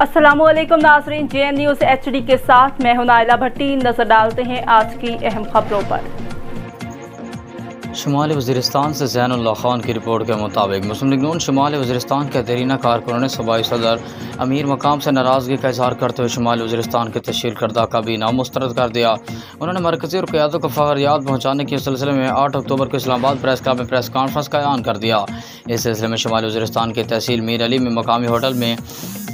अस्सलामुअलैकुम नाज़रीन, JN news HD के साथ मैं हूं नाइला भट्टी। नजर डालते हैं आज की अहम खबरों पर। शुमाली वज़ीरिस्तान से ज़ैनुल्लाह खान की रिपोर्ट के मुताबिक मुस्लिम लीग नून शुमाली वज़ीरिस्तान के देरीना कारकुनों ने सूबाई सदर अमीर मकाम से नाराज़गी का इज़हार करते हुए शुमाली वज़ीरिस्तान की तश्कील करदा काबीना मुस्तरद कर दिया। उन्होंने मरकज़ी और क़यादत को फ़खरियात पहुँचाने के सिलसिले में 8 अक्टूबर को इस्लामाबाद प्रेस क्लब में प्रेस कॉन्फ्रेंस का ऐलान कर दिया। इस सिलसिले में शुमाली वज़ीरिस्तान की तहसील मीर अली में मकामी होटल में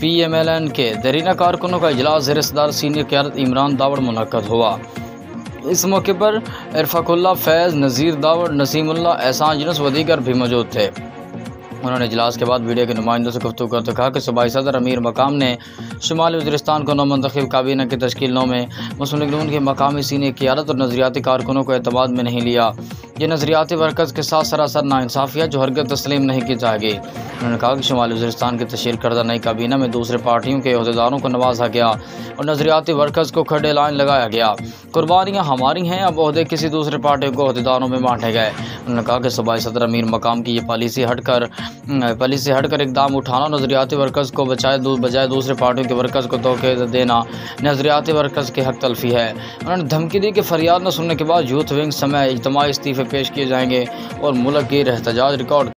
PMLN के देरीना कारकुनों का इजलास ज़ेर सदारत सीनियर क़यादत इमरान दावड़ मुनक्कद हुआ। इस मौके पर इरफाकुल्ला, फैज़, नज़ीर दावड़, नसीमुल्ला, एहसान यूनुस व दीगर भी मौजूद थे। उन्होंने इजलास के बाद मीडिया के नुमाइंदों से गुफ्तगू करते कहा कि सूबाई सदर अमीर मकाम ने शुमाली वज़ीरिस्तान को नौमंतखब काबीना की तश्कील नौ में मुस्लिम लीग नून के मकामी सीनियर क़यादत और नज़रियाती कारकुनों को एतमाद में नहीं लिया। ये नज़रियाती वर्कर्स के साथ सरासर नाइंसाफ़ी है जो हरगिज़ तस्लीम नहीं की जाएगी। उन्होंने कहा कि शुमाली वज़ीरिस्तान की तश्कील करदा नई काबीना में दूसरे पार्टियों के अहदेदारों को नवाजा गया और नज़रियाती वर्कर्स को खड़े लाइन लगाया गया। कुर्बानियाँ हमारी हैं, अब ओहदे किसी दूसरे पार्टी को अहदेदारों में बांटे गए। उन्होंने कहा कि सूबाई सदर अमीर मकाम की ये पॉलिसी हटकर इकदाम उठाना, नज़रियाती वर्कर्स को बजाय दूसरे पार्टियों के वर्कर्स को धोखे देना नज़रियाती वर्कर्स की हक तलफी है। उन्होंने धमकी दी कि फरियाद न सुनने के बाद यूथ विंग समय इज्तिमाई इस्तीफ़े पेश किए जाएंगे और मुल्क की एहतजाज रिकॉर्ड